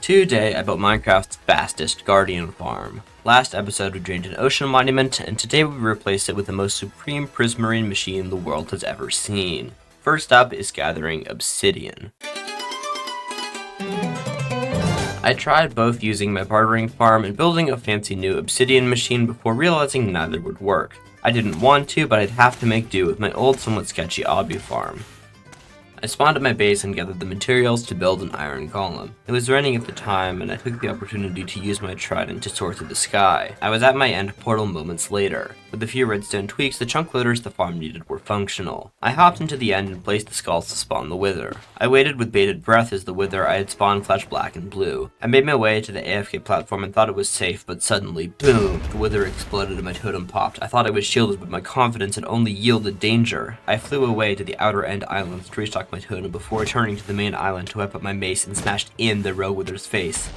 Today I built Minecraft's fastest guardian farm. Last episode we drained an ocean monument, and today we replace it with the most supreme prismarine machine the world has ever seen. First up is gathering obsidian. I tried both using my bartering farm and building a fancy new obsidian machine before realizing neither would work. I didn't want to, but I'd have to make do with my old, somewhat sketchy obby farm. I spawned at my base and gathered the materials to build an iron golem. It was raining at the time, and I took the opportunity to use my trident to soar through the sky. I was at my end portal moments later. With a few redstone tweaks, the chunk loaders the farm needed were functional. I hopped into the end and placed the skulls to spawn the wither. I waited with bated breath as the wither I had spawned flashed black and blue. I made my way to the AFK platform and thought it was safe, but suddenly, boom, the wither exploded and my totem popped. I thought I was shielded, but my confidence had only yielded danger. I flew away to the outer end islands to restock my totem before returning to the main island to whip up my mace and smashed in the rogue wither's face.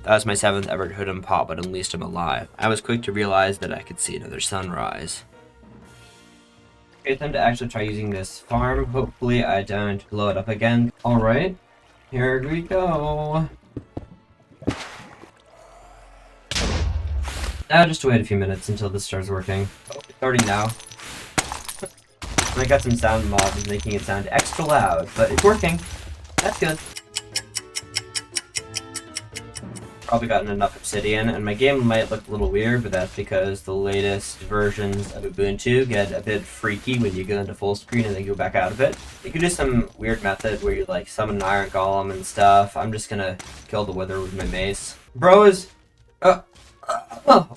That was my 7th ever totem pop, but at least I'm alive. I was quick to realize that I could see another sunrise. Okay, time to actually try using this farm. Hopefully I don't blow it up again. Alright, here we go. Now just wait a few minutes until this starts working. Oh, it's starting now. I got some sound mods making it sound extra loud, but it's working. That's good. Probably gotten enough obsidian, and my game might look a little weird, but that's because the latest versions of Ubuntu get a bit freaky when you go into full screen and then go back out of it. You can do some weird method where you like summon an iron golem and stuff. I'm just gonna kill the wither with my mace. Bros!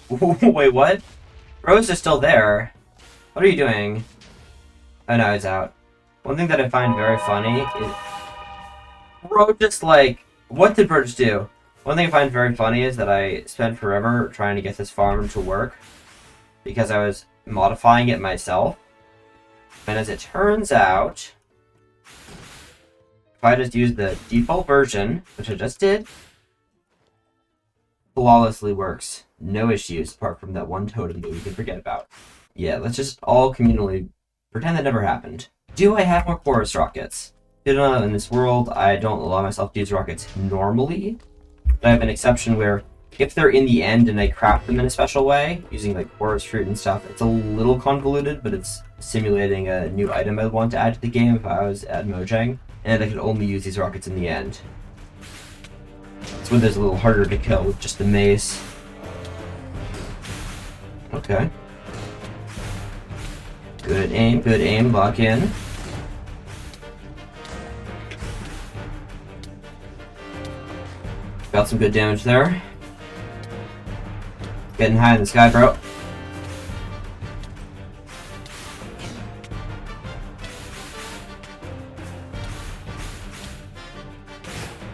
Wait, what? Bros are still there. What are you doing? Oh no, it's out. One thing that I find very funny is... Bro just like... What did Bro just do? One thing I find very funny is that I spent forever trying to get this farm to work because I was modifying it myself. And as it turns out, if I just use the default version, which I just did, flawlessly works. No issues apart from that one totem that we can forget about. Yeah, let's just all communally pretend that never happened. Do I have more chorus rockets? You know, in this world, I don't allow myself to use rockets normally. But I have an exception where if they're in the end and I craft them in a special way, using like chorus fruit and stuff, it's a little convoluted, but it's simulating a new item I'd want to add to the game if I was at Mojang. And I could only use these rockets in the end. It's when there's a little harder to kill with just the mace. Okay. Good aim, lock in. Got some good damage there. Getting high in the sky, bro.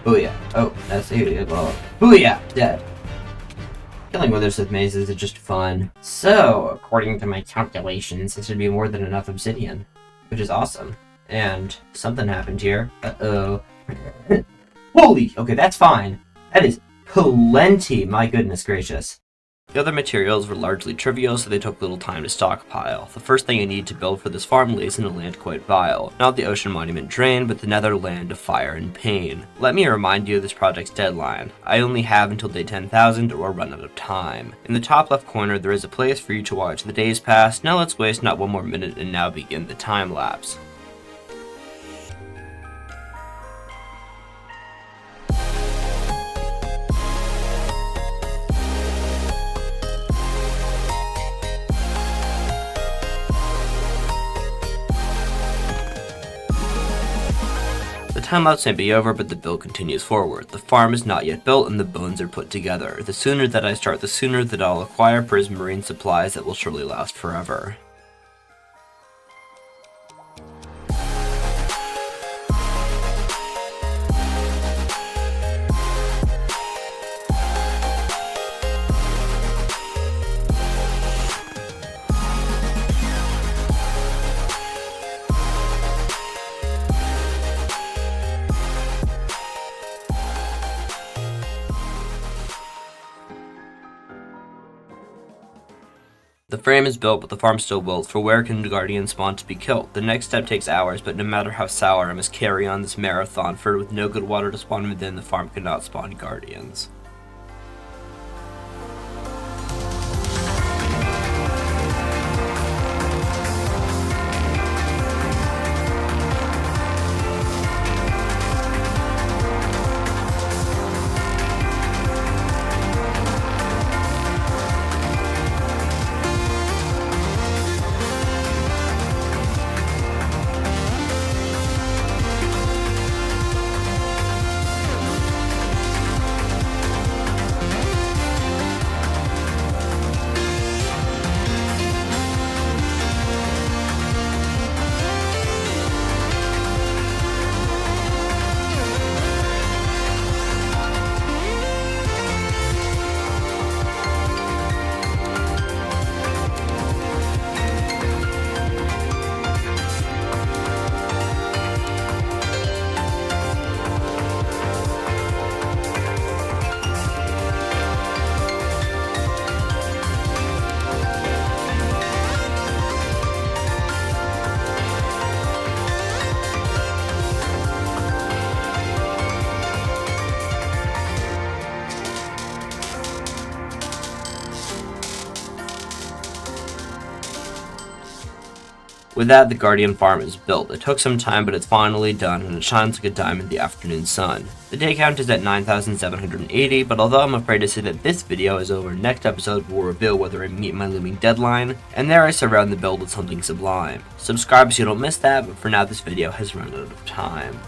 Booyah. Oh, that's it. Booyah! Dead. Killing withers with mazes is just fun. So, according to my calculations, this should be more than enough obsidian, which is awesome. And something happened here. Uh-oh. Holy! Okay, that's fine. That is plenty, my goodness gracious. The other materials were largely trivial, so they took little time to stockpile. The first thing I need to build for this farm lays in a land quite vile. Not the ocean monument drain, but the nether land of fire and pain. Let me remind you of this project's deadline. I only have until day 10,000 or run out of time. In the top left corner there is a place for you to watch the days pass. Now let's waste not one more minute and now begin the time lapse. The time-lapse may be over, but the build continues forward. The farm is not yet built and the bones are put together. The sooner that I start, the sooner that I'll acquire prismarine supplies that will surely last forever. The frame is built, but the farm still built, for where can the guardian spawn to be killed? The next step takes hours, but no matter how sour, I must carry on this marathon, for with no good water to spawn within, the farm cannot spawn guardians. With that, the Guardian farm is built. It took some time, but it's finally done, and it shines like a diamond in the afternoon sun. The day count is at 9,780, but although I'm afraid to say that this video is over, next episode will reveal whether I meet my looming deadline, and there I surround the build with something sublime. Subscribe so you don't miss that, but for now this video has run out of time.